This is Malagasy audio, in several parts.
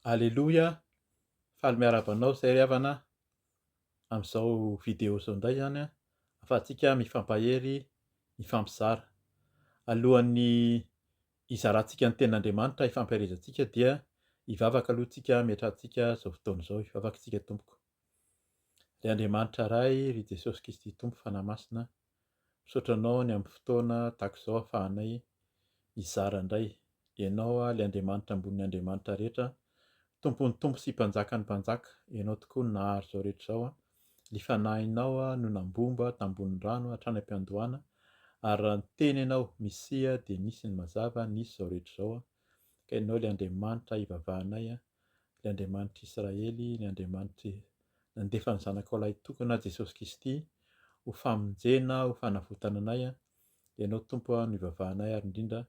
Aleloia! Faly miaraba anao zay ry havana amin'izao vidéo zao indray zany a, ahafahantsika mifampahery, mifampizara. Alohan'ny hizarantsika ny tenin'Andriamanitra, hifampiarezantsika dia hivavaka aloha tsika miatrantsika zao fotoana izao, hivavaka isika tompoko. Ry Andriamanitra iray, ry Jesosy Kristy Tompo fanahy masina, misaotra anao ny amin'ny fotoana tahaka izao ahafahanay hizara indray. Ianao a, ilay Andriamanitra ambony Andriamanitra rehetra, Tompony tompo sy mpanjakan'ny mpanjaka, ianao tokoa no nahary izao rehetra izao a. Ny fanahinao a no nambomba tambony rano hatrany am-piandohana, ary raha ny teny ianao misia dia nisy ny mazava, nisy izao rehetra izao a. Ka ianao ilay Andriamanitra ivavahanay a, ilay Andriamanitra Israely, ny Andriamanitra nandefa ny zanakao lahy tokana Jesosy Kristy ho famonjena, ho fanavotana anay a. Ianao Tompo a no ivavahanay ary indrindra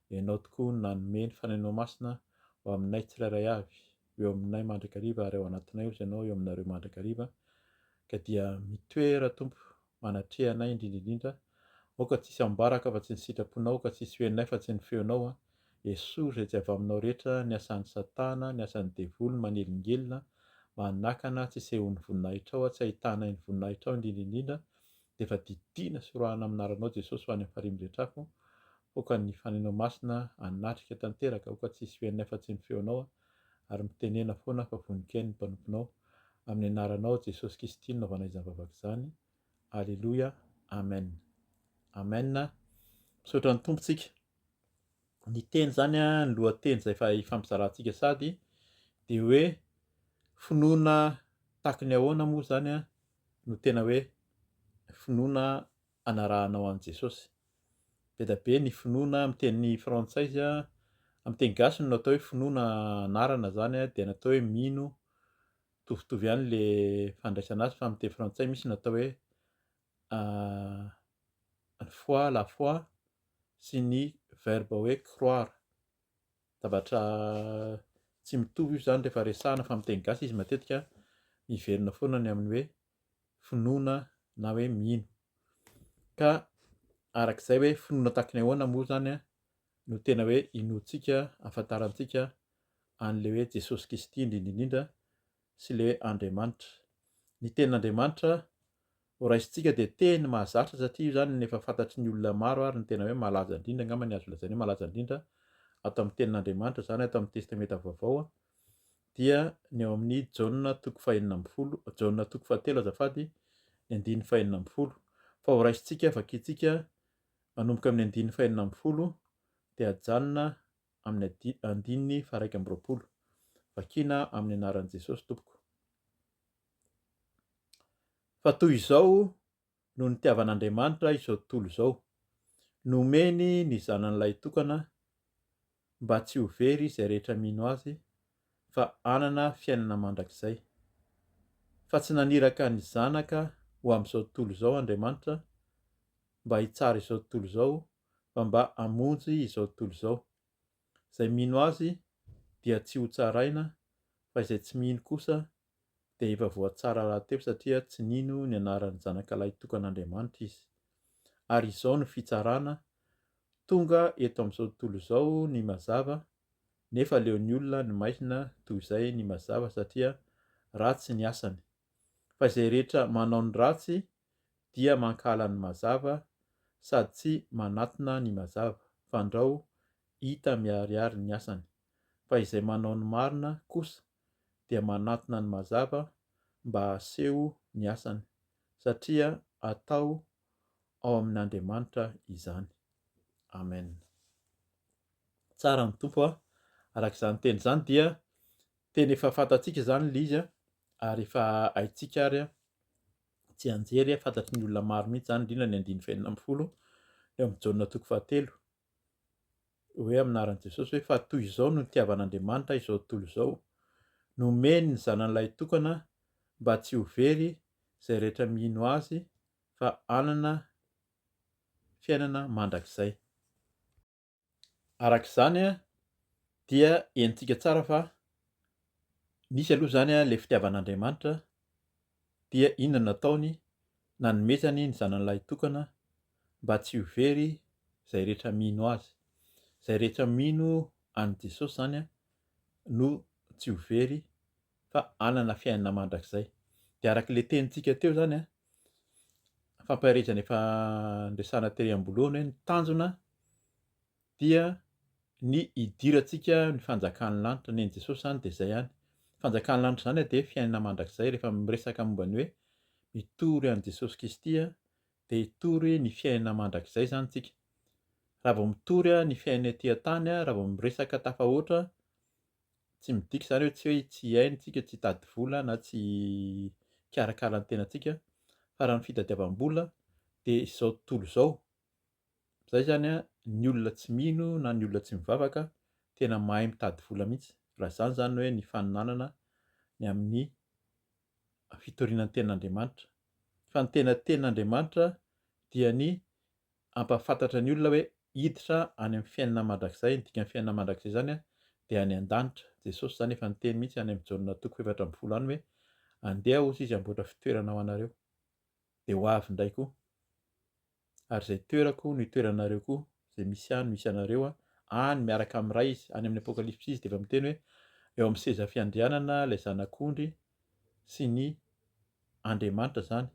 ianao tokoa no nanome ny fanahinao masina ho aminay tsirairay avy. Eo aminay mandrakariva ary ao anatinay ozy ianao, eo aminareo mandrakariva, ka dia mitoera Tompo, manatreha anay indrindra indrindra, aoka tsisy ambaraka fa tsy ny sitraponao, ka tsisy hoenay fa tsy ny feonao a. Esory izay tsy avy aminao rehetra, ny asan'ny Satana, ny asan'ny devoly manelingelina, manakana, tsy asehon'ny voninahitra ao, tsy ahitanay ny voninahitra ao indrindra indrindra, dia efa didiana soroahana aminaranao Jesosy ho any amin'ny farimy rehetra afo. Aoka ny fanahinao masina anatrika tanteraka, aoka tsisy hoenay fa tsy ny feonao a, ary mitenena foana fa voninkainy ny mpanomponao, amin'ny anaranao Jesosy Kristy no naovanay izany vavaka izany. Aleloia, amen. Amen. Misaotra ny tompontsika. Ny teny zany a, ny lohateny izay efa hifampizarantsika sady dia hoe finoana tahaka ny ahoana moa zany a no tena hoe finoana anarahanao an'i Jesosy. Be dia be ny finoana amin'ny teny frantsay a, amin'ny teny gasy no natao hoe finoana anarana zany a, dia natao hoe mino, mitovitovy ihany le fandraisana azy, fa amin'ny teny frantsay misy natao hoe foi, la foi sy ny verbe hoe croire. Zavatra tsy mitovy io zany rehefa resahana, fa amin'ny teny gasy izy matetika miverina foana ny amin'ny hoe finoana na hoe mino. Ka arak'izay hoe finoana tahaka ny ahoana moa zany a no tena hoe inoantsika, ahafantarantsika an'le hoe Jesosy Kristy indrindra indrindra sy le hoe Andriamanitra. Ny tenin'Andriamanitra ho raisintsika dia teny mahazatra, satria io zany no efa fantatry ny olona maro ary ny tena hoe malaza indrindra, angamba ny azo lazaina hoe malaza indrindra ato amin'ny tenin'Andriamanitra zany, ato amin'ny testameta vaovao a, dia ny ao amin'ny Jaona toko fahaenina amby folo, Jaona toko fahatelo azafady, ny andiny fahaenina amby folo. Fa ho raisintsika, vakiantsika manomboka amin'ny andiny fahaenina amby folo dia hajanona amin'ny andiny faha raika amby roapolo. Vakiana amin'ny anaran'i Jesosy tompoko. Fa toy izao no nitiavan'Andriamanitra izao tontolo izao, nomeny ny zanan'ilay tokana mba tsy ho very izay rehetra mino azy, fa hanana fiainana mandrakizay. Fa tsy naniraka ny zanaka ho amin'izao tontolo izao Andriamanitra mba hitsara izao tontolo izao, fa mba hamonjy izao tontolo izao. Izay mino azy dia tsy ho tsaraina, fa izay tsy mino kosa dia efa voatsara rahateo, satria tsy nino ny anaran'ny zanak'ilay tokan'Andriamanitra izy. Ary izao no fitsarana, tonga eto amin'izao tontolo izao ny mazava, nefa aleon'ny olona ny maizina toy izay ny mazava, satria ratsy ny asany. Fa izay rehetra manao ny ratsy dia mankala ny mazava, sady tsy manatona ny mazava, fandrao hita miharihary ny asany. Fa izay manao ny marina kosa dia manatona ny mazava mba haseho ny asany, satria atao ao amin'Andriamanitra izany. Amen. Tsara ny tompo a, arak'izany teny izany dia teny efa fantatsika zany le izy a, ary efa haintsika ary a, tsy anjery a, fantatry ny olona maro mihitsy zany, indrindra ny andiny fahaenina amby folo eo amin'ny Jaona toko fahatelo, hoe aminaran'i Jesosy hoe fa toy izao no nitiavan'Andriamanitra izao tontolo izao, nomeny ny zanan'ilay tokana mba tsy ho very izay rehetra mino azy, fa hanana fiainana mandrakizay. Arak'izany a dia henontsika tsara fa nisy aloha zany a le fitiavan'Andriamanitra, dia inona nataony? Nanomezany ny zanan'ilay tokana mba tsy ho very izay rehetra mino azy. Izay rehetra mino an'i Jesosy zany a no tsy ho very fa hanana fiainana mandrakizay. De arak'le tenintsika teo zany fampiharezana efa ndresana tery am-boalohany hoe ny tanjona dia ny idirantsika ny fanjakan'ny lanitra, ny an'i Jesosy zany de zay ihany. Fanjakan'ny lanitra zany de fiainana mandrakizay rehefa miresaka momban'ny hoe mitory an'i Jesosy Kristy de hitory ny fiainana mandrakizay zany tsika. Raha vao mitory ny fiainana ety an-tany raha vao miresaka tafahoatra, tsy midika zany hoe tsy hainy tsika, tsy hitady vola na tsy hikarakara ny tenantsika, fa raha ny fitadiavam-bola de izao tontolo izao. Zay zany ny olona tsy mino na ny olona tsy mivavaka tena mahay mitady vola mihitsy, raha zany zany hoe ny faninanana ny amin'ny fitorianan'ny tenin'Andriamanitra. Fa ny tenin'Andriamanitra dia ny ampahafantatra ny olona hoe hiditra any amin'ny fiainana mandrakizay. Ny dikan'ny fiainana mandrakizay zany de any an-danitra. Jesosy zany efa niteny mihitsy any amin'ny Jaonina 4:10 any hoe andeha hozy izy hamboatra fitoerana ho anareo, de ho avy indray koa. Ary zay toerako no itoeranareo koa, zay misy any misy anareo any miaraka amin'ny ray izy. Any amin'ny Apokalipsy izy de efa miteny hoe eo amin'ny seza fiandrianana ilay zanak'ondry sy ny Andriamanitra zany.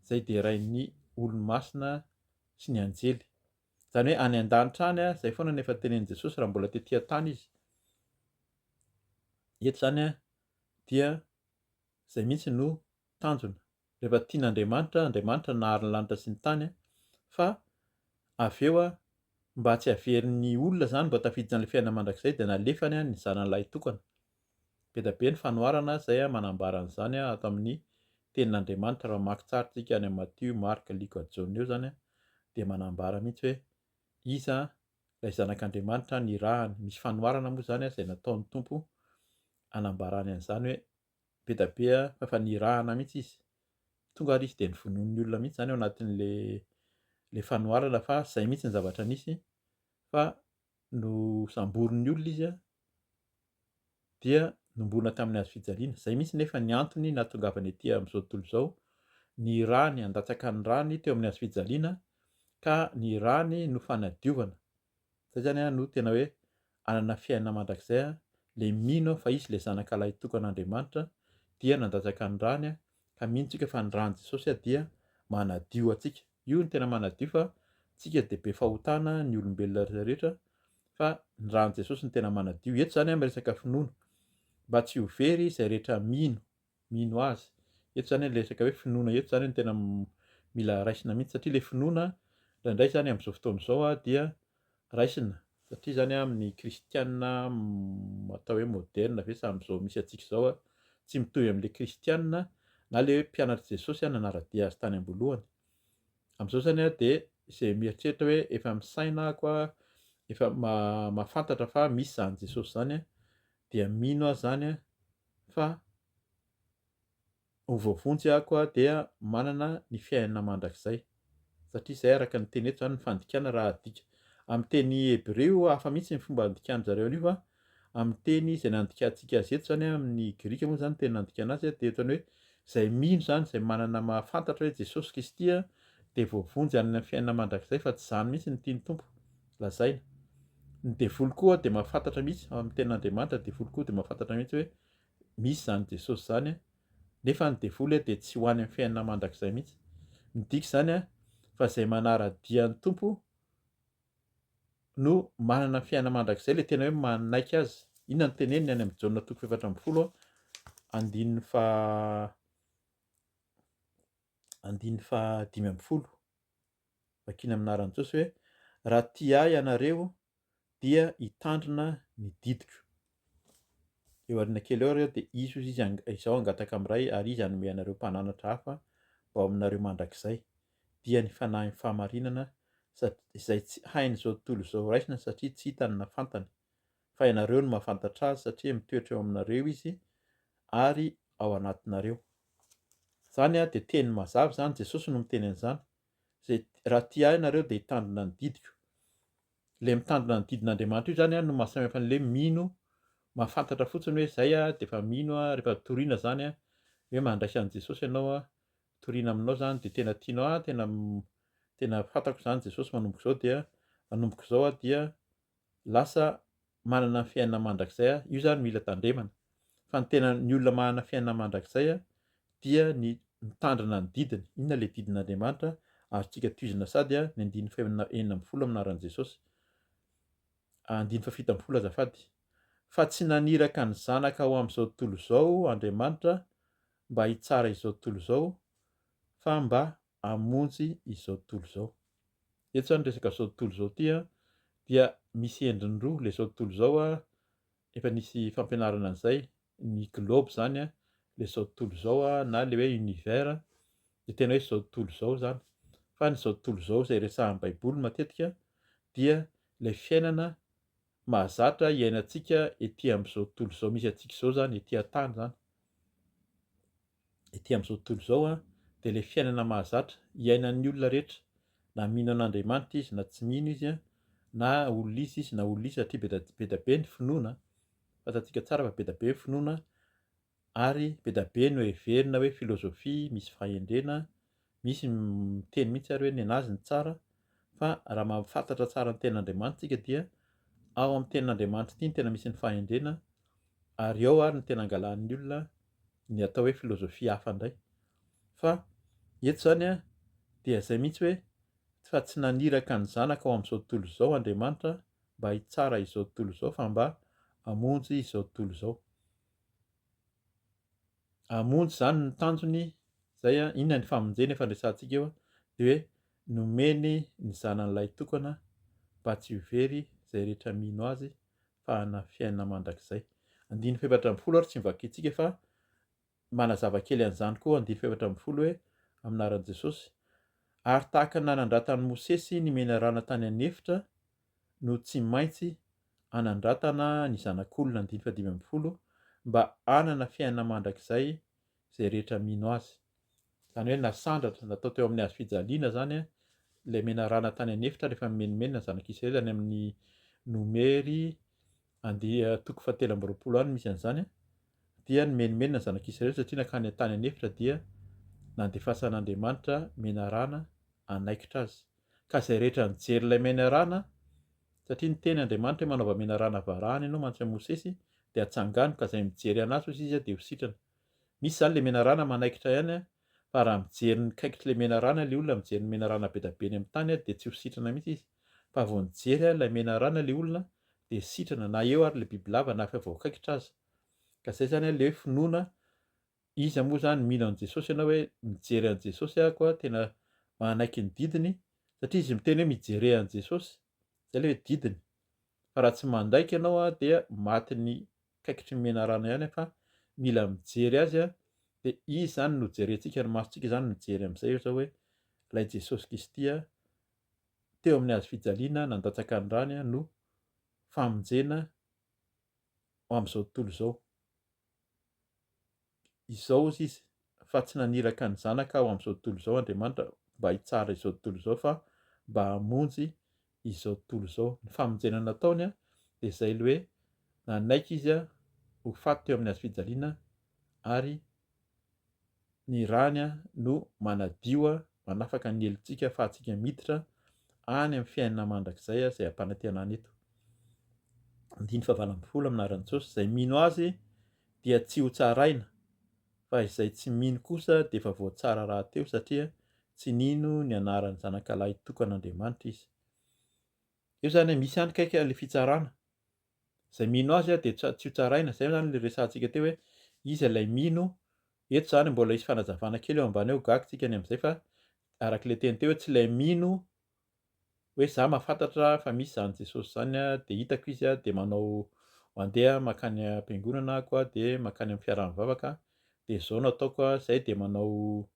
Zay de rain'ny olo-masina sy ny anjely. Zany hoe any an-danitra any zay foana no efa tenenin' Jesosy raha mbola tetỳ an-tany izy. Eto zany dia zay mihitsy no tanjona. Rehefa tian'Andriamanitra, Andriamanitra nahary ny lanitra sy ny tany fa avy eo mba tsy haverin'ny olona zany mba tafiditra an'le fiainana mandrakizay de nalefany ny zanan'ilay tokana. Be da be ny fanoharana zay manambara an'izany ato amin'ny tenin'Andriamanitra. Raha mamaky tsara tsika any amin'ny Matthieu, Marc, Luc, Jaona eo zany de manambara mihitsy hoe iza ilay zanak'Andriamanitra nirahany. Misy fanoharana moa zany zay nataon'ny Tompo anambarany an'izany hoe be da be fa efa nirahana mihitsy izy. Tonga ary izy de nivonon'ny olona mihitsy zany ao anatin'le fanoharana fa zay mihitsy ny zavatra nisy, fa nosamborin'ny olona izy dia nomborona tamin'ny hazofijaliana. Zay mihitsy nefa ny antony nahatongavany etỳ amin'izao tontolo izao, ny rany handatsaka ny rany teo amin'ny hazofijaliana ka ny rany no fanadiovana. Zay zany no tena hoe hanana fiainana mandrakizay le mino fa izy le zanak'alay tokan'Andriamanitra dia nandatsaka ny rany ka mino tsika fa ny rany Jesosy dia manadio antsika. Io no tena manadio, fa tsika de be fahotana ny olombelona rehetra, fa ny rany Jesosy ny tena manadio. Eto zany miresaka finoana mba tsy ho very izay rehetra mino azy. Eto zany le resaka hoe finoana eto zany no tena mila raisina mihitsy, satria le finoana indraindray zany amin'izao fotoana izao dia raisina, satria zany amin'ny kristianina atao hoe moderna ve sa amin'izao misy antsika izao tsy mitohy amin'le kristianina na le mpianatra Jesosy nanara-dia azy tany am-boalohany. Amin'izao zany de izay mieritreritra hoe efa misaina ako efa mahafantatra fa misy zany Jesosy zany dia mino aho zany fa ho voavonjy ako dia manana ny fiainana mandrakizay. Satria zay araka ny teny eto zany ny fandikana raha adika amin'ny teny Hebreo hafa mihitsy ny fomba andikan'zareo an'io, fa amin'ny teny izay nandikantsika azy eto zany amin'ny Grika moa zany teny nandikana azy de ohatran'ny hoe zay mino zany, zay manana mahafantatra hoe Jesosy Kristy de voavonjy amin'ny fiainana mandrakizay, fa tsy zany mihitsy ny tian'ny Tompo lazaina. Ny devoly koa de mahafantatra mihitsy amin'ny tenin'Andriamanitra, devoly koa de mahafantatra mihitsy hoe misy zany Jesosy zany nefa ny devoly de tsy ho any amin'ny fiainana mandrakizay mihitsy. Midika zany fa zay manara-dia ny Tompo no manana fiainana mandrakizay, le tena hoe manaiky azy. Inona no teneniny any amin'ny Jaonina 4:10 5:10 vakiny amin'ny anaran'i Jesosy hoe raha tia ahy ianareo dia hitandrina ny didiko. Eo aoriana kely eo de izy izao angataka amin'ray ary izy hanome anareo mpananatra hafa mba ao aminareo mandrakizay. Dia ny fanahy ny fahamarinana izay tsy hainy zao tontolo izao raisina satria tsy hitany na fantany, fa ianareo no mahafantatra azy satria mitoetra eo aminareo izy ary ao anatinareo. Zany de teny mazava zany, Jesosy no miteny an'izany. Zay raha tia ahy ianareo de hitandrina ny didiko. Le mitandrina ny didin'Andriamanitra io zany no mahasamihafa an'le mino, mahafantatra fotsiny hoe zay de efa mino rehefa toriana zany hoe mandraisa an'i Jesosy ianao toriana aminao zany de tena tianao tena fantako zany Jesosy manomboka izao dia manomboka izao dia lasa manana fiainana mandrakizay io zany mila tandremana. Fa ny olona manana fiainana mandrakizay dia ny mitandrina ny didiny. Inona le didin'Andriamanitra? Azontsika tohizina sady ny andininy enina amby folo amin'anaran'i Jesosy. Andiny fafito amby folo azafady. Fa tsy naniraka ny zanaka ho amin'izao tontolo izao Andriamanitra mba hitsara izao tontolo izao, fa mba hamonjy izao tontolo izao. Eto zany resaka zao tontolo izao ty dia misy endriny roa le zao tontolo izao efa nisy fampianarana an'izay, ny globe zany le zao tontolo izao na le hoe univers de tena hoe zao tontolo izao zany. Fa ny zao tontolo izao zay resahan'ny baiboly matetika dia le fiainana mahazatra iainantsika etỳ am'izao tontolo izao misy antsika izao zany, etỳ an-tany zany. Etỳ am'izao tontolo izao de le fiainana mahazatra iainan'ny olona rehetra, na mino an'Andriamanitra izy na tsy mino izy na olona izy na olona izy satria be da be ny finoana. Fantatsika tsara fa be da be ny finoana ary be da be no heverina hoe filôzôfia misy fahendrena, misy miteny mihitsy ary hoe ny anazy ny tsara, fa raha mahafantatra tsara ny tenin'Andriamanitra tsika dia ao amin'ny tenin'Andriamanitra ity ny tena misy ny fahendrena ary ao ary ny tena angalan'ny olona ny atao hoe filôzôfia hafa indray. Fa eto zany dia zay mihitsy hoe fa tsy naniraka ny zanaka ao amin'izao tontolo izao Andriamanitra mba hitsara izao tontolo izao fa mba hamonjy izao tontolo izao. Hamonjy zany ny tanjony zay inona ny famonjena efa niresahantsika eo de hoe nomeny ny zanan'ilay tokana mba tsy ho very zay rehetra mino azy fa hana fiainana mandrakizay. Andiny faefatra amby folo ary tsy mivakintsika fa manazava kely an'izany koa andiny faefatra amby folo hoe amin'anaran'i Jesosy. Ary tahaka nanandratany Mosesy nimena rana tany an'efitra no tsy maintsy hanandratana ny zanak'olona andiny fahadimy amby folo mba hanana fiainana mandrakizay zay rehetra mino azy. Zany hoe nasandratra natao teo amin'ny hazo fijaliana zany le mena rana tany an'efitra rehefa mimenimenina ny zanak'Israely any amin'ny Nomery toko fahatelo amby roapolo any misy an'izany dia nimenimenina ny zanak'Israely satria nakany tany an'efitra dia nandefasan'Andriamanitra mena rana hanaikitra azy. Ka zay rehetra nijery ilay mena rana, satria ny teny Andriamanitra hoe manaova mena rana varahany ianao mantsy Mosesy de hatsangano ka zay mijery anazy hozy izy de ho sitrana. Misy zany le mena rana manaikitra ihany fa raha mijery nikaikitra le mena rana le olona mijery ny mena rana be da be any amin'ny tany de tsy ho sitrana mihitsy izy. Fa vao nijery ilay mena rana le olona de sitrana na eo ary le bibilava na efa voakaikitra aza. Ka zay zany le finoana iza moa zany mino an' Jesosy ianao hoe mijery an' Jesosy koa tena manaiky ny didiny satria izy miteny hoe mijere an' Jesosy, zay le hoe didiny. Fa raha tsy mandaiky ianao dia maty ny kaikitry ny mena rana ihany fa mila mijery azy de izy zany no jerentsika, ny masontsika zany mijery amin'izay zao hoe ilay Jesosy Kristy teo amin'ny hazo fijaliana nandatsaka ny rany no famonjena ho amin'izao tontolo izao. Izao ozy izy fa tsy naniraka ny zanaka ho amin'izao tontolo izao Andriamanitra mba hitsara izao tontolo izao fa mba hamonjy izao tontolo izao. Ny famonjena nataony de zay le hoe nanaiky izy ho faty teo amin'ny hazo fijaliana ary ny rany no manadio manafaka ny helontsika fa hatsika miditra any amin'ny fiainana mandrakizay zay ampanantenana any eto. Andiny fahavalo amby folo amin'anaran'i Jesosy, zay mino azy dia tsy ho tsaraina fa izay tsy mino kosa de efa voatsara rahateo satria tsy nino ny anaran'ny zanakalahy tokan'Andriamanitra izy. Io zany misy ihany kaiky le fitsarana. Zay mino azy de tsy ho tsaraina, zay zany le resahantsika teo hoe iza ilay mino. Eto zany mbola hisy fanazavana kely eo ambany eo gaga tsika ny amin'izay fa arak'le teny teo hoe tsy ilay mino hoe za mahafantatra fa misy zany Jesosy zany de hitako izy de manao mandeha makany am-piangonana koa de makany amin'ny fiaraha mivavaka de zao no ataoko zay de manao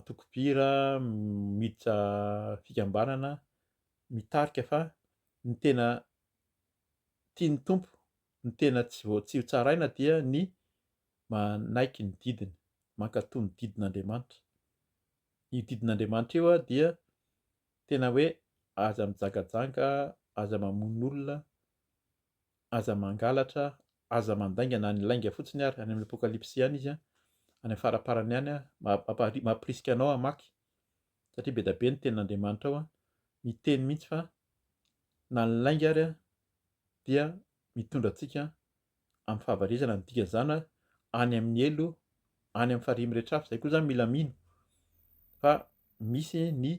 tokopira, miditra fikambanana, mitarika fa ny tena tian'ny tompo, ny tena tsy ho tsaraina dia ny manaiky ny didiny, mankatoy ny didin'Andriamanitra. Io didin'Andriamanitra io dia tena hoe aza mijangajanga, aza mamono olona, aza mangalatra, aza mandainga na ny lainga fotsiny ary any amin'ny apokalipsy any izy any amin'ny faraparany any mampirisika anao hamaky satria be da be ny tenin'Andriamanitra ao miteny mihitsy fa na ny lainga ary dia mitondra antsika amin'ny fahavarezana ny dikan'izany a, any amin'ny elo, any amin'ny farihy mirehitra afo, zay koa zany mila mino. Fa misy ny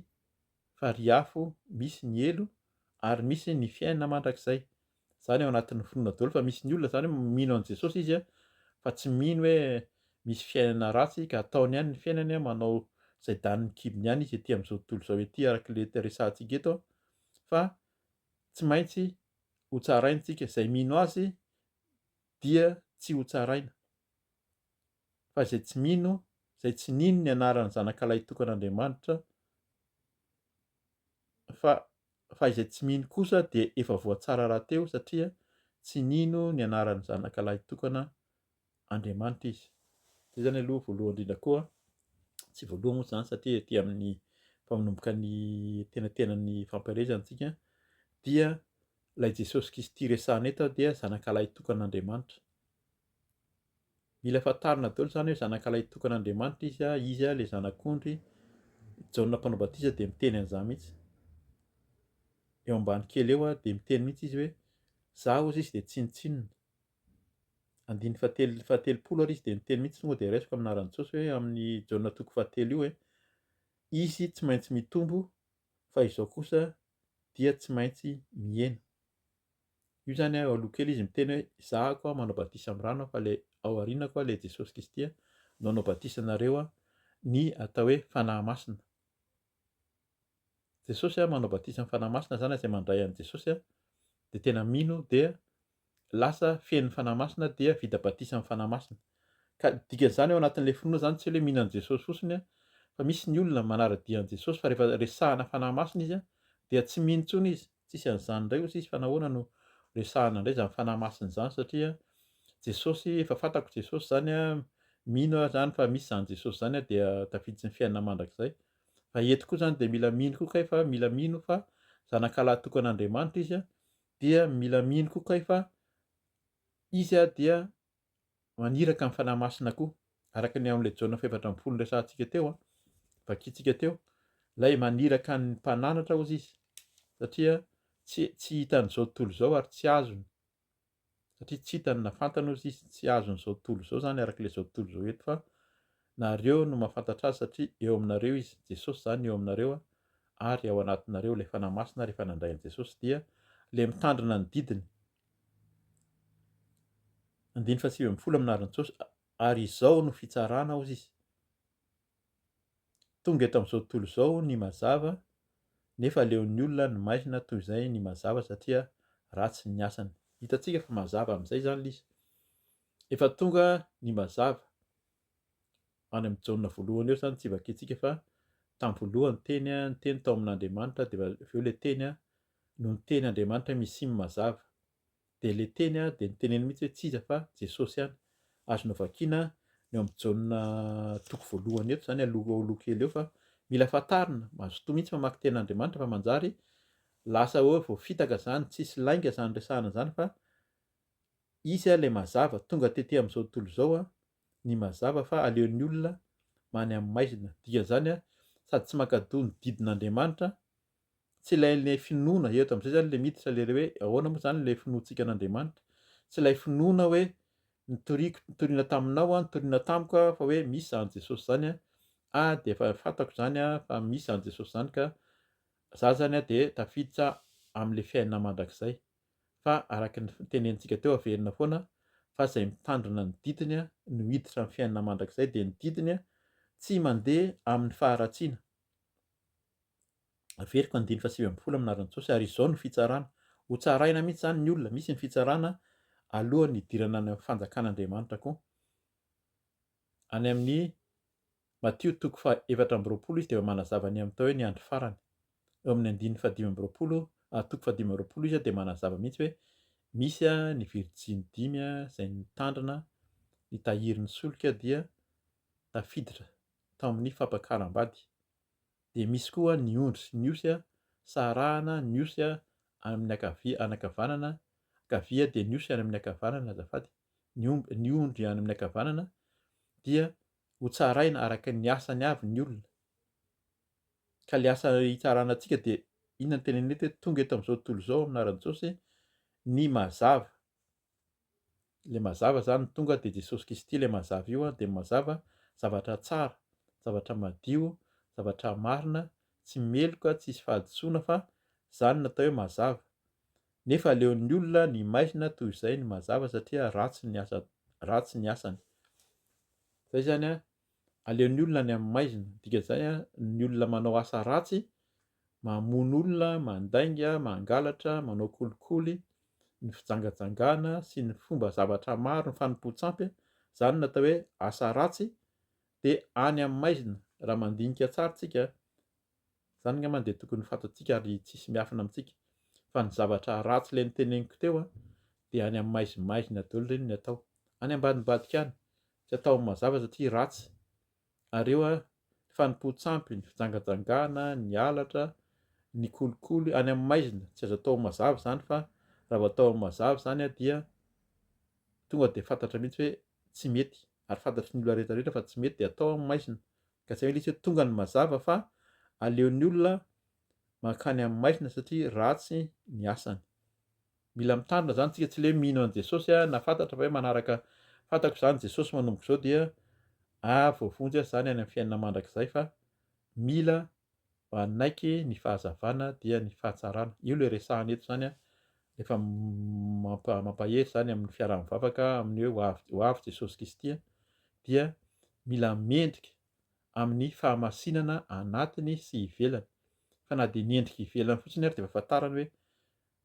farihy misy ny elo ary misy ny fiainana mandrakizay. Zany ao anatin'ny finoana daholo, fa misy ny olona zany mino an' Jesosy izy a, fa tsy mino hoe misy fiainana ratsy ka ataony ihany ny fiainany a, manao zay danin'ny kibony ihany izy ety amin'izao tontolo zao ety arak'le resahantsika eto a, fa tsy maintsy ho tsaraintsika zay mino azy dia tsy ho tsaraina. Fa zay tsy mino, zay tsy nino ny anaran'ny zanak'alahy tokan'Andriamanitra, fa izay tsy mino kosa de efa voatsara rahateo satria tsy nino ny anaran'ny zanak'alahy tokana Andriamanitra izy. Zay zany aloha voalohany indrindra koa, tsy voalohany moa zany satria ety amin'ny mpanomboka ny tenatenan'ny fampielezantsika dia ilay Jesosy Kristy ity resahana eto dia zanak'alahy tokan'Andriamanitra. Mila fantarina daholo zany hoe zanak'alahy tokan'Andriamanitra izy a le zanak'ondry. Jaona Mpanao-Batisa de miteny an'izany mihitsy. Eo ambany kely eo a de miteny mihitsy izy hoe za hozy izy de tsinotsinona. Andiny fahatelopolo ary izy de miteny mihitsy, tonga de raisiko amin'anaran'i Jesosy hoe amin'ny Jaona toko fahatelo io hoe izy tsy maintsy mitombo fa izao kosa dia tsy maintsy mihena. Io zany ao aloha kely izy miteny hoe izaho koa manao batisa amin'ny rano fa le ao aoriana koa le Jesosy Kristy no hanao batisa anareo a ny atao hoe fanahy masina. Jesosy a manao batisa amin'ny fanahy masina zany izay mandray an'i Jesosy a de tena mino dia lasa feno fanahy masina dia vita batisa amin'ny fanahy masina. Ka dikan'izany ao anatin'ilay finoana zany tsy hoe mino an'i Jesosy fotsiny a, fa misy ny olona manara-dia an'i Jesosy fa rehefa resahana fanahy masina izy a dia tsy mino intsony izy. Tsisy an'izany indray hozy izy fa nahoana no resahana indray zany fanahy masina zany satria Jesosy efa fantako Jesosy zany a, mino aho zany fa misy zany Jesosy zany a dia tafiditsy ny fiainana mandrakizay. Fa eto koa zany de mila mino koa kay fa mila mino fa zanak'alahy tokan'Andriamanitra izy a, dia mila mino koa kay fa izy a dia maniraka amin'ny fanahy masina koa. Araka ny amin'ilay Jaona faha-efatra amby folo resahantsika teo a, vakiantsika teo, lay maniraka ny mpananatra hozy izy satria tsy hitan'izao tontolo zao ary tsy azony. Satria tsy hitany na fantany hozy izy, tsy azon'izao tontolo zao zany arak'ilay zao tontolo zao eto, fa nareo no mahafantatra azy satria eo aminareo izy. Jesosy zany eo aminareo a, ary ao anatinareo ilay fanahy masina rehefa nandray an'i Jesosy dia le mitandrina ny didiny. Andiny faha sivy amby folo amin'anaran'i Jesosy, ary izao no fitsarana hozy izy. Tonga eto amin'izao tontolo izao ny mazava, nefa aleon'ny olona ny maizina toy izay ny mazava satria ratsy ny asany. Hitantsika fa mazava amin'izay zany izy. Efa tonga ny mazava. Any amin'ny Jaona voalohany eo zany tsy vakiantsika fa tamin'ny voalohany ny teny tao amin'Andriamanitra dia avy eo ilay teny a no niteny Andriamanitra misy mazava. De le teny a de niteneny mihitsy hoe tsy iza fa Jesosy ihany. Azonao vakiana ny eo amin'ny Jaona toko voalohany eto zany aloha kely eo fa mila fantarina, mazotoa mihitsy mamaky ten'Andriamanitra fa manjary lasa hoe voafitaka zany, tsisy lainga zany resahana zany fa izy a le mazava tonga tetỳ amin'izao tontolo zao a, ny mazava fa aleon'ny olona many amin'ny maizina. Dikan'izany a sady tsy mankadò ny didin'Andriamanitra, tsy ilain'le finoana eto amin'izay zany le miditra le hoe ahoana moa zany le finoantsika an'Andriamanitra. Tsy ilay finoana hoe nitoriana taminao a, nitoriana tamiko a, fa hoe misy zany Jesosy zany a, de efa fantako zany a fa misy zany Jesosy zany ka za zany a de tafiditra am'le fiainana mandrakizay. Fa araky ny tenenitsika teo averina foana fa zay mitandrina ny didiny a no hiditra amin'ny fiainana mandrakizay, de ny didiny a tsy mandeha amin'ny faharatsiana. Averiko andiny faha sivy amby folo amin'anaran'i Jesosy, ary izao no fitsarana. Ho tsaraina mihitsy zany ny olona, misy ny fitsarana alohan'ny hidirana any amin'ny fanjakan'Andriamanitra koa. Any amin'ny Matio toko faha-efatra amby roapolo izy de manazava ny amin'ny tao hoe ny andro farany. Eo amin'ny andiny fahadimy amby roapolo, toko fahadimy amby roapolo izy a de manazava mihitsy hoe misy a ny virjiny dimy a zay nitandrina, nitahirin'ny solika dia tafiditra tao amin'ny fampakaram-bady. De misy koa ny ondry sy ny osy a sarahana, ny osy a amin'ny anakavanana, ankavia de ny osy any amin'ny ankavanana azafady, ny ondry any amin'ny ankavanana dia ho tsaraina araka ny asany avy ny olona. Ka le asa hitsarana antsika de inona no teneniny eto hoe tonga eto amin'izao tontolo izao amin'anaran'i Jesosy ny mazava. Le mazava zany tonga de Jesosy Kristy le mazava io a de mazava zavatra tsara, zavatra madio, zavatra marina, tsy meloka, tsisy fahadisoana fa zany natao hoe mazava. Nefa aleon'ny olona ny maizina toy izay ny mazava satria ratsy ny asany. Zay zany a, aleon'ny olona ny amin'ny maizina, dikan'izay a ny olona manao asa ratsy, mamono olona, mandainga, mangalatra, manao kolikoly, ny fijangajangana sy ny fomba zavatra maro, ny fanompoan-tsampy, zany natao hoe asa ratsy de any amin'ny maizina raha mandinika tsara tsika. Zany angambany de tokony fantatsika ary tsisy miafina amintsika fa ny zavatra ratsy le noteneniko teo a de any amin'ny maizimaizina daholo reny ny atao, any ambadimbadika any tsy atao amin'ny mazava satria ratsy. Ary eo a fanompoan-tsampy, ny fijangajangana, ny halatra, ny kolikoly any amin'ny maizina tsy azo atao amin'ny mazava zany fa raha vao atao amin'ny mazava zany a dia tonga de fantatra mihitsy hoe tsy mety, ary fantatry ny olona rehetrarehetra fa tsy mety de atao amin'ny maizina. Ka tsy hoe ilay izy hoe tonga ny mazava fa aleon'ny olona mankany amin'ny maizina satria ratsy ny asany. Mila mitandrina zany tsika, tsy le mino an' Jesosy a na fantatra fa hoe manaraka fantako zany Jesosy manomboka zao dia voavonjy zany any amin'ny fiainana mandrakizay fa mila manaiky ny fahazavana dia ny fahatsarana. Io le resahana eto zany a efa mampahery zany amin'ny fiaraha-mivavaka amin'ny hoe ho avy Jesosy Kristy a, dia mila mendrika amin'ny fahamasinana anatiny sy ivelany. Fa na de ny endrika ivelany fotsiny ary de efa ahafantarana hoe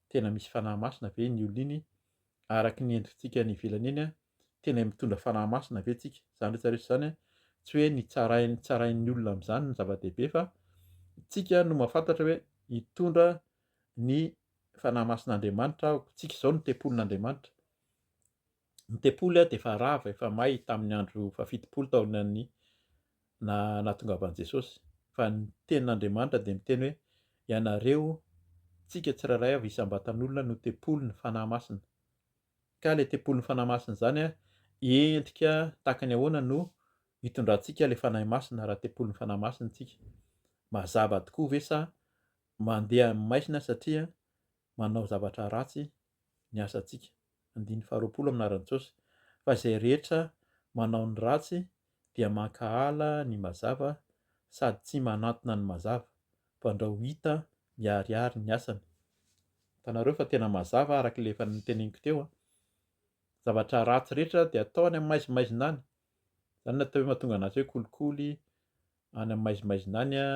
tena misy fanahy masina ve iny olona iny, araky ny endritsika ny ivelany iny a tena mitondra fanahy masina ve tsika. Zany rehetra rehetra zany a tsy hoe ny tsarain'ny olona amin'izany ny zava-dehibe fa tsika no mahafantatra hoe hitondra ny fanahy masin'Andriamanitra, tsika zao no tempolin'Andriamanitra. Ny tempoly a de efa rava, efa may tamin'ny andro fafitopolo taonan'ny nahatongavan'i Jesosy, fa ny tenin'Andriamanitra de miteny hoe ianareo tsika tsirairay avy isam-batan'olona no tempolin'ny fanahy masina. Ka le tempolin'ny fanahy masina zany a endrika tahakany ahoana no hitondrantsika le fanahy masina raha tempolin'ny fanahy masina tsika? Mazava tokoa ve sa mandeha amin'ny maizina satria manao zavatra ratsy ny asantsika? Andiny faharoapolo amin'anaran'i Jesosy. Fa izay rehetra manao ny ratsy dia mankahala ny mazava sady tsy manantona ny mazava, fa andao ho hita miharihary ny asany. Hitanareo fa tena mazava araka le efa noteneniko teo a. Zavatra ratsy rehetra de atao any amin'ny maizimaizina any. Zany natao hoe mahatonga anazy hoe kolikoly any amin'ny maizimaizina any a,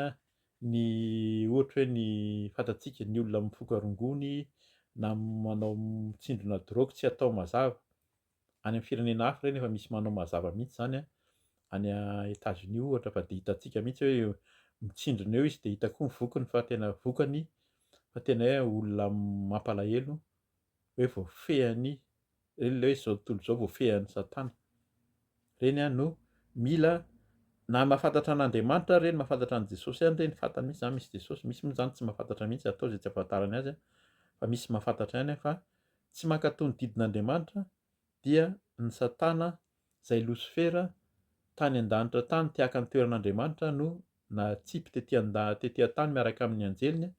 ny ohatra hoe ny fantatsika ny olona mifoka rongony na manao mitsindrona drogue tsy atao mazava. Any amin'ny firenena hafa reny efa misy manao mazava mihitsy zany a, any États-Unis ohatra, fa de hitantsika mihitsy hoe mitsindrona eo izy de hita koa ny vokany fa tena vokany fa tena hoe olona mampalahelo hoe voafehany, reny le hoe zao tontolo zao voafehan'ny Satana. Reny a no mila na mahafantatra an'Andriamanitra reny, mahafantatra an' Jesosy any reny, fantany mihitsy zany misy Jesosy. Misy moa zany tsy mahafantatra mihitsy, atao zay tsy ahafantarany azy a, fa misy mahafantatra ihany a, fa tsy mankatony didin'Andriamanitra dia ny Satana zay Losifera tany an-danitra tany tiaka ny toeran'Andriamanitra no natsipy tetỳ an-tany miaraka amin'ny anjeliny.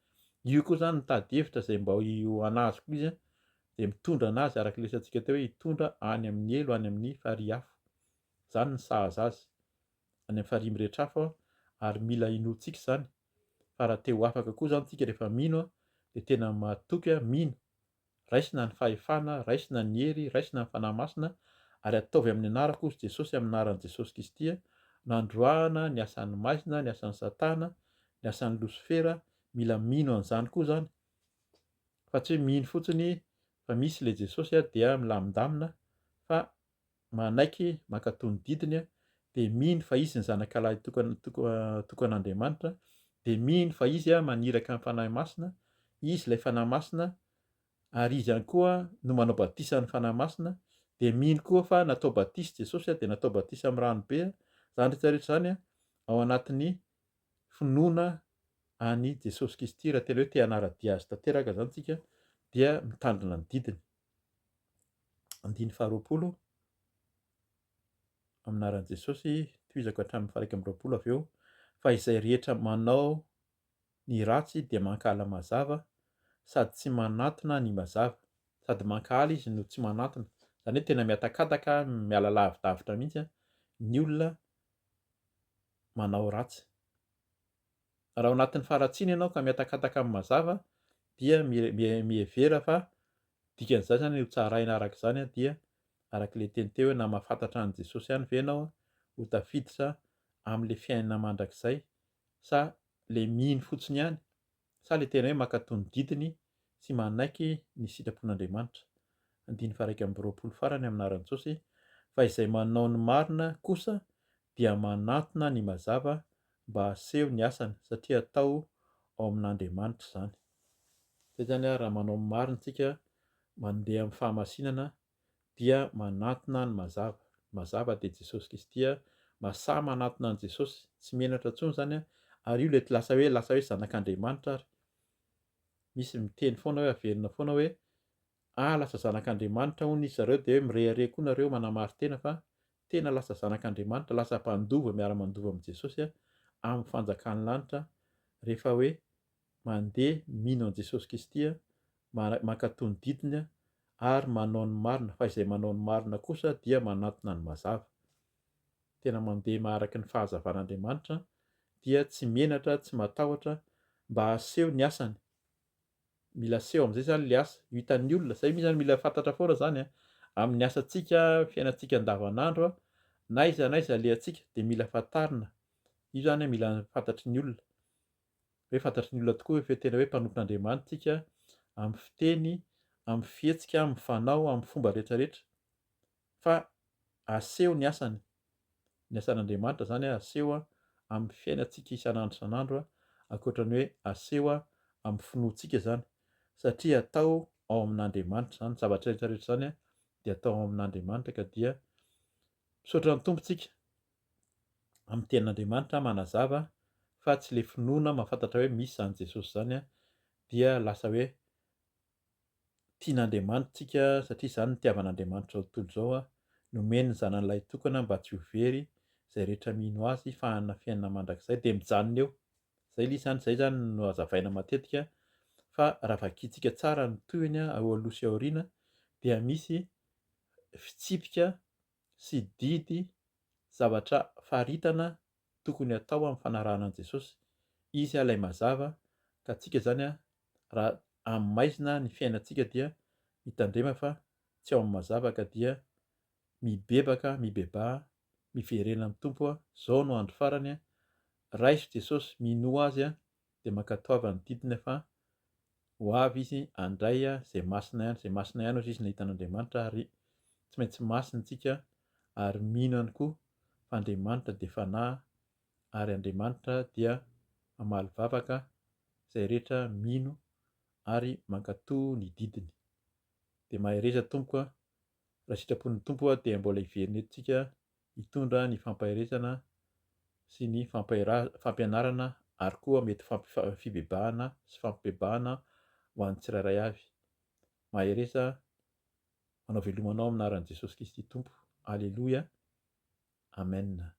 Io koa zany mitady hevitra zay mba ho anazy koa izy a, de mitondra anazy araka le resantsika teo hoe hitondra any amin'ny elo, any amin'ny farihy hafa. Zany ny sahaza azy any amin'ny farihy mirehitra hafa, ary mila inoantsika zany. Fa raha te ho afaka koa zany tsika rehefa mino a, de tena mahatoky a mino, raisina ny fahefana, raisina ny hery, raisina ny fanahy masina, ary ataovy amin'ny anarako ozy Jesosy, amin'ny anaran'i Jesosy Kristy a, nandroana ny asan'ny maizina, ny asan'ny Satana, ny asan'ny Losifera. Mila mino an'izany koa zany, fa tsy hoe mino fotsiny fa misy le Jesosy a dia milamindamina, fa manaiky mankatony didiny a, de mino fa izy ny zanak'alahy tokan'Andriamanitra, de mino fa izy a maniraka amin'ny fanahy masina, izy ilay fanahy masina, ary izy ihany koa no manao batisa ny fanahy masina, de mino koa fa natao batisa Jesosy a, de natao batisa amin'ny ranobe a. Zany rehetrarehetra zany a ao anatin'ny finoana any Jesosy Kristy raha tena hoe te hanara-dia azy tanteraka zany tsika dia mitandrina ny didiny. Andiny faharoapolo amin'anaran'i Jesosy, tohizako hatramin'ny faha 1 avy eo, fa izay rehetra manao ny ratsy dia mankahala mazava sady tsy manantona ny mazava, sady mankahala izy no tsy manantona. Zany hoe tena miatakataka, miala lavidavitra mihitsy ny olona manao ratsy. Raha ao anatin'ny faharatsiana ianao ka miatakataka amin'ny mazava dia mihevera fa dikan'izay zany ho tsaraina arak'izany dia arak'ilay teny teo hoe na mahafantatra an' Jesosy ihany ve ianao ho tafiditra am'le fiainana mandrakizay, sa le mino fotsiny ihany, sa le tena hoe mankatony didiny sy manaiky ny sitrapon'Andriamanitra. Andiny faha raika amby roapolo farany amin'anaran'i Jesosy, fa izay manao ny marina kosa dia manantona ny mazava mba haseho ny asany satria atao ao amin'Andriamanitra izany. Zay zany raha manao ny marina isika mandeha amin'ny fahamasinana dia manantona ny mazava. Mazava dia Jesosy Kristy mahasahy manantona an' Jesosy, tsy menatra intsony zany ary io le lasa hoe zanak'Andriamanitra ary. Misy miteny foana hoe averina foana hoe lasa zanak'Andriamanitra hono izy zareo de hoe mirehare koa nareo manamary tena fa tena lasa zanak'Andriamanitra, lasa mpandova miara-mandova amin'i Jesosy amin'ny fanjakan'ny lanitra rehefa hoe mandeha mino an' Jesosy Kristy mankatony didiny ary manao ny marina, fa izay manao ny marina kosa dia manantona ny mazava. Tena mandeha maharaky ny fahazavan'Andriamanitra dia tsy menatra, tsy matahotra mba haseho ny asany. Mila seho am'izay zany le asa ho hitan'ny olona, zay mi zany mila fantatra foana zany amin'ny asantsika, fiainantsika andavanandro na iza alehantsika de mila fantarina. Io zany mila fantatry ny olona, hoe fantatry ny olona tokoa hoe tena hoe mpanompon'Andriamanitra tsika amin'ny fiteny, amin'ny fihetsika, amin'ny fanao, amin'ny fomba rehetrarehetra, fa aseho ny asany. Ny asan'Andriamanitra zany aseho amin'ny fiainantsika isan'andro isan'andro ankoatran'ny hoe aseho amin'ny finoantsika zany, satria atao ao amin'Andriamanitra zany zavatra rehetrarehetra zany dia atao ao amin'Andriamanitra ka dia misaotra ny tompontsika amin'ny tenin'Andriamanitra manazava fa tsy le finoana mahafantatra hoe misy zany Jesosy zany dia lasa hoe tian'Andriamanitra tsika satria zany ny itiavan'Andriamanitra zao tontolo zao nomeny ny zanan'ilay tokana mba tsy ho very zay rehetra mino azy fa hanana fiainana mandrakizay de mijanona eo. Zay le izy zany, zay zany no hazavaina matetika fa raha vakiantsika tsara ny tohiny ao aloha sy aoriana dia misy fitsipika sy didy zavatra faritana tokony atao amin'ny fanarahana an' Jesosy. Izy lay mazava ka antsika zany raha amin'ny maizina ny fiainantsika dia mitandrema fa tsy ao amin'ny mazava ka dia mibebaka, mibebà, miverena amin'ny tompo zao no andro farany raiso Jesosy mino azy de mankatoava ny didiny fa ho avy izy handray zay masina ihany hozy izy nahita an'Andriamanitra ary tsy maintsy masina isika ary mino ihany koa fa Andriamanitra de fanahy ary Andriamanitra dia mamaly vavaka zay rehetra mino ary mankatoa ny didiny. De mahay reza Tompo raha sitrapon'ny Tompo dia mbola hiverina eto tsika hitondra ny fampaherezana sy ny fampianarana ary koa mety fibebahana sy fampibebahana ho an'ny tsirairay avy. Mahay reza, manao velomanao amin'ny anaran'i Jesosy Kristy Tompo. Alleloia. Amen.